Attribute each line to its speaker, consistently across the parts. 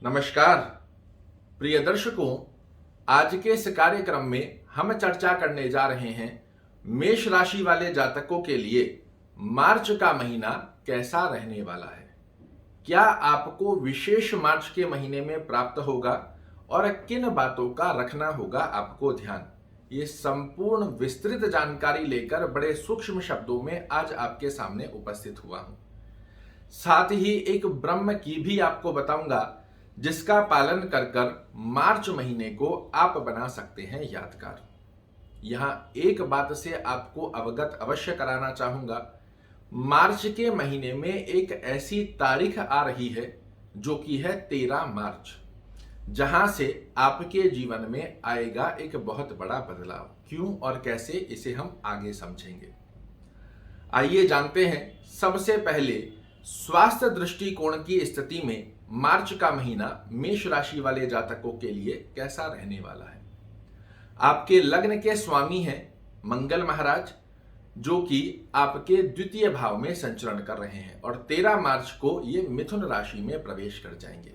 Speaker 1: नमस्कार प्रिय दर्शकों, आज के इस कार्यक्रम में हम चर्चा करने जा रहे हैं मेष राशि वाले जातकों के लिए मार्च का महीना कैसा रहने वाला है। क्या आपको विशेष मार्च के महीने में प्राप्त होगा और किन बातों का रखना होगा आपको ध्यान। ये संपूर्ण विस्तृत जानकारी लेकर बड़े सूक्ष्म शब्दों में आज आपके सामने उपस्थित हुआ हूं। साथ ही एक ब्रह्म की भी आपको बताऊंगा जिसका पालन कर कर मार्च महीने को आप बना सकते हैं यादगार। यहां एक बात से आपको अवगत अवश्य कराना चाहूंगा, मार्च के महीने में एक ऐसी तारीख आ रही है जो कि है 13 मार्च, जहां से आपके जीवन में आएगा एक बहुत बड़ा बदलाव। क्यों और कैसे, इसे हम आगे समझेंगे। आइए जानते हैं सबसे पहले स्वास्थ्य दृष्टिकोण की स्थिति में मार्च का महीना मेष राशि वाले जातकों के लिए कैसा रहने वाला है। आपके लग्न के स्वामी हैं मंगल महाराज, जो कि आपके द्वितीय भाव में संचरण कर रहे हैं और 13 मार्च को ये मिथुन राशि में प्रवेश कर जाएंगे।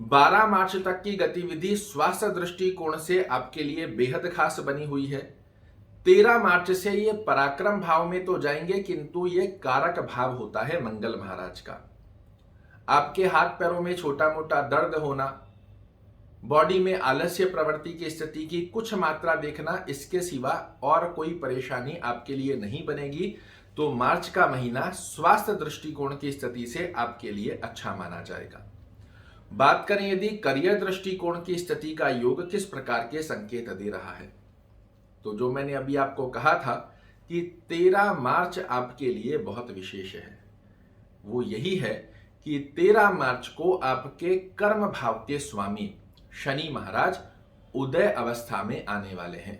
Speaker 1: 12 मार्च तक की गतिविधि स्वास्थ्य दृष्टिकोण से आपके लिए बेहद खास बनी हुई है। 13 मार्च से ये पराक्रम भाव में तो जाएंगे, किंतु ये कारक भाव होता है मंगल महाराज का। आपके हाथ पैरों में छोटा मोटा दर्द होना, बॉडी में आलस्य प्रवृत्ति की स्थिति की कुछ मात्रा देखना, इसके सिवा और कोई परेशानी आपके लिए नहीं बनेगी। तो मार्च का महीना स्वास्थ्य दृष्टिकोण की स्थिति से आपके लिए अच्छा माना जाएगा। बात करें यदि करियर दृष्टिकोण की स्थिति का योग किस प्रकार के संकेत दे रहा है, तो जो मैंने अभी आपको कहा था कि 13 मार्च आपके लिए बहुत विशेष है, वो यही है कि 13 मार्च को आपके कर्म भाव के स्वामी शनि महाराज उदय अवस्था में आने वाले हैं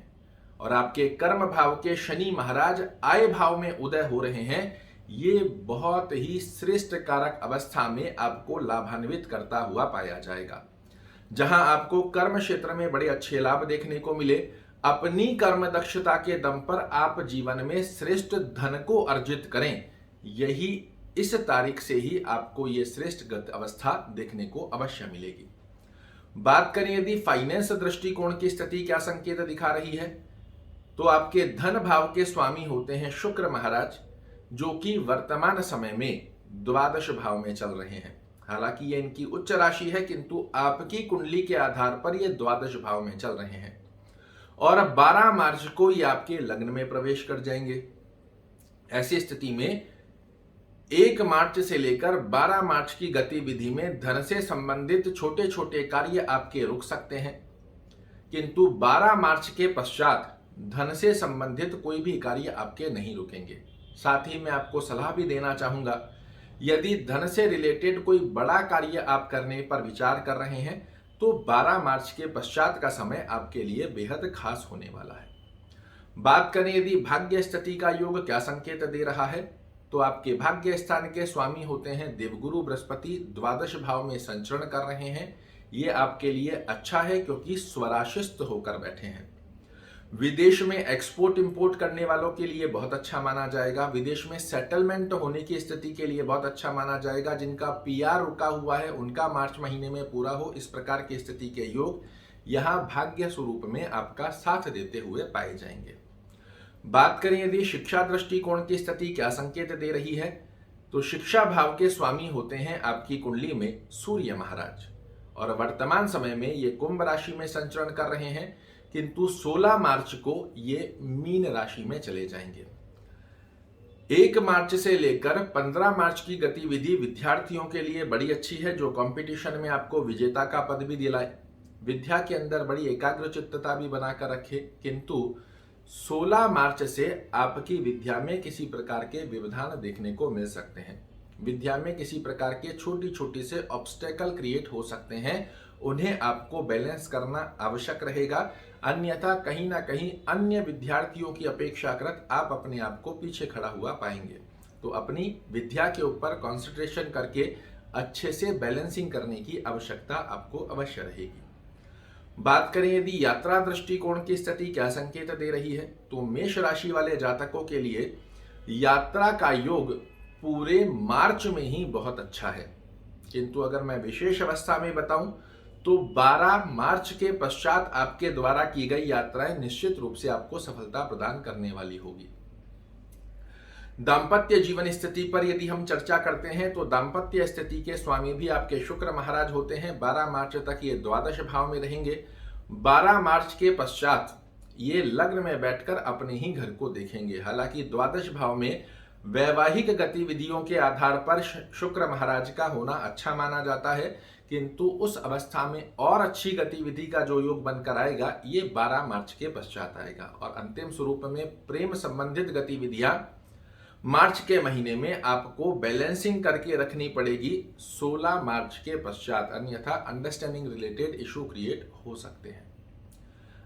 Speaker 1: और आपके कर्म भाव के शनि महाराज आय भाव में उदय हो रहे हैं। ये बहुत ही श्रेष्ठ कारक अवस्था में आपको लाभान्वित करता हुआ पाया जाएगा, जहां आपको कर्म क्षेत्र में बड़े अच्छे लाभ देखने को मिले। अपनी कर्म दक्षता के दम पर आप जीवन में श्रेष्ठ धन को अर्जित करें, यही इस तारीख से ही आपको ये श्रेष्ठ गत अवस्था देखने को अवश्य मिलेगी। बात करें यदि फाइनेंस दृष्टिकोण की स्थिति क्या संकेत दिखा रही है, तो आपके धन भाव के स्वामी होते हैं शुक्र महाराज, जो कि वर्तमान समय में द्वादश भाव में चल रहे हैं। हालांकि ये इनकी उच्च राशि है, किंतु आपकी कुंडली के आधार पर ये द्वादश भाव में चल रहे हैं और 12 मार्च को ये आपके लग्न में प्रवेश कर जाएंगे। ऐसी स्थिति में 1 मार्च से लेकर 12 मार्च की गतिविधि में धन से संबंधित छोटे छोटे कार्य आपके रुक सकते हैं, किंतु 12 मार्च के पश्चात धन से संबंधित कोई भी कार्य आपके नहीं रुकेंगे। साथ ही मैं आपको सलाह भी देना चाहूंगा, यदि धन से रिलेटेड कोई बड़ा कार्य आप करने पर विचार कर रहे हैं तो 12 मार्च के पश्चात का समय आपके लिए बेहद खास होने वाला है। बात करें यदि भाग्य स्थिति का योग क्या संकेत दे रहा है, तो आपके भाग्य स्थान के स्वामी होते हैं देवगुरु बृहस्पति, द्वादश भाव में संचरण कर रहे हैं। ये आपके लिए अच्छा है क्योंकि स्वराशिस्त होकर बैठे हैं। विदेश में एक्सपोर्ट इंपोर्ट करने वालों के लिए बहुत अच्छा माना जाएगा। विदेश में सेटलमेंट होने की स्थिति के लिए बहुत अच्छा माना जाएगा। जिनका पीआर रुका हुआ है उनका मार्च महीने में पूरा हो, इस प्रकार की स्थिति के योग यहां भाग्य स्वरूप में आपका साथ देते हुए पाए जाएंगे। बात करें यदि शिक्षा दृष्टिकोण की स्थिति क्या संकेत दे रही है, तो शिक्षा भाव के स्वामी होते हैं आपकी कुंडली में सूर्य महाराज और वर्तमान समय में ये कुंभ राशि में संचरण कर रहे हैं, किंतु 16 मार्च को ये मीन राशि में चले जाएंगे। 1 मार्च से लेकर 15 मार्च की गतिविधि विद्यार्थियों के लिए बड़ी अच्छी है, जो कंपटीशन में आपको विजेता का पद भी दिलाए, विद्या के अंदर बड़ी एकाग्रचित्तता भी बनाकर रखे। किंतु 16 मार्च से आपकी विद्या में किसी प्रकार के व्यवधान देखने को मिल सकते हैं। विद्या में किसी प्रकार के छोटी छोटी से ऑब्स्टेकल क्रिएट हो सकते हैं, उन्हें आपको बैलेंस करना आवश्यक रहेगा, अन्यथा कहीं ना कहीं अन्य विद्यार्थियों की अपेक्षाकृत आप अपने आप को पीछे खड़ा हुआ पाएंगे। तो अपनी विद्या के ऊपर कंसंट्रेशन करके अच्छे से बैलेंसिंग करने की आवश्यकता आपको अवश्य रहेगी। बात करें यदि यात्रा दृष्टिकोण की स्थिति क्या संकेत दे रही है, तो मेष राशि वाले जातकों के लिए यात्रा का योग पूरे मार्च में ही बहुत अच्छा है। किंतु अगर मैं विशेष अवस्था में बताऊं तो 12 मार्च के पश्चात आपके द्वारा की गई यात्राएं निश्चित रूप से आपको सफलता प्रदान करने वाली होगी। दाम्पत्य जीवन स्थिति पर यदि हम चर्चा करते हैं तो दाम्पत्य स्थिति के स्वामी भी आपके शुक्र महाराज होते हैं। 12 मार्च तक ये द्वादश भाव में रहेंगे। 12 मार्च के पश्चात ये लग्न में बैठकर अपने ही घर को देखेंगे। हालांकि द्वादश भाव में वैवाहिक गतिविधियों के आधार पर शुक्र महाराज का होना अच्छा माना जाता है, किंतु उस अवस्था में और अच्छी गतिविधि का जो योग बनकर आएगा ये 12 मार्च के पश्चात आएगा। और अंतिम स्वरूप में प्रेम संबंधित गतिविधियां मार्च के महीने में आपको बैलेंसिंग करके रखनी पड़ेगी 16 मार्च के पश्चात, अन्यथा अंडरस्टैंडिंग रिलेटेड इशू क्रिएट हो सकते हैं।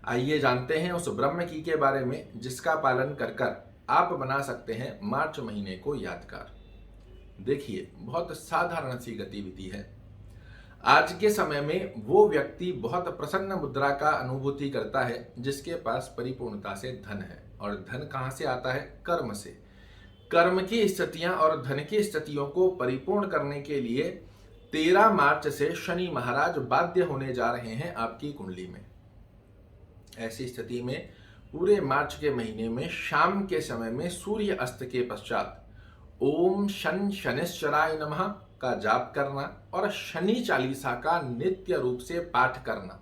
Speaker 1: आइए जानते हैं उस ब्रह्म की के बारे में जिसका पालन कर कर आप बना सकते हैं मार्च महीने को यादगार। देखिए, बहुत साधारण सी गतिविधि है। आज के समय में वो व्यक्ति बहुत प्रसन्न मुद्रा का अनुभूति करता है जिसके पास परिपूर्णता से धन है। और धन कहां से आता है? कर्म से। कर्म की स्थितियां और धन की स्थितियों को परिपूर्ण करने के लिए 13 मार्च से शनि महाराज बाध्य होने जा रहे हैं आपकी कुंडली में। ऐसी स्थिति में पूरे मार्च के महीने में शाम के समय में सूर्य अस्त के पश्चात ओम शन शनिश्चराय नमः का जाप करना और शनि चालीसा का नित्य रूप से पाठ करना।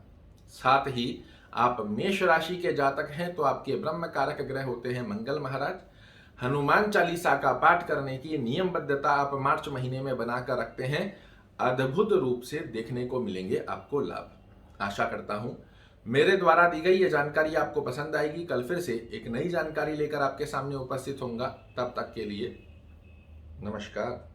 Speaker 1: साथ ही आप मेष राशि के जातक हैं तो आपके ब्रह्म कारक ग्रह होते हैं मंगल महाराज। हनुमान चालीसा का पाठ करने की नियमबद्धता आप मार्च महीने में बनाकर रखते हैं, अद्भुत रूप से देखने को मिलेंगे आपको लाभ। आशा करता हूं मेरे द्वारा दी गई ये जानकारी आपको पसंद आएगी। कल फिर से एक नई जानकारी लेकर आपके सामने उपस्थित होऊंगा। तब तक के लिए नमस्कार।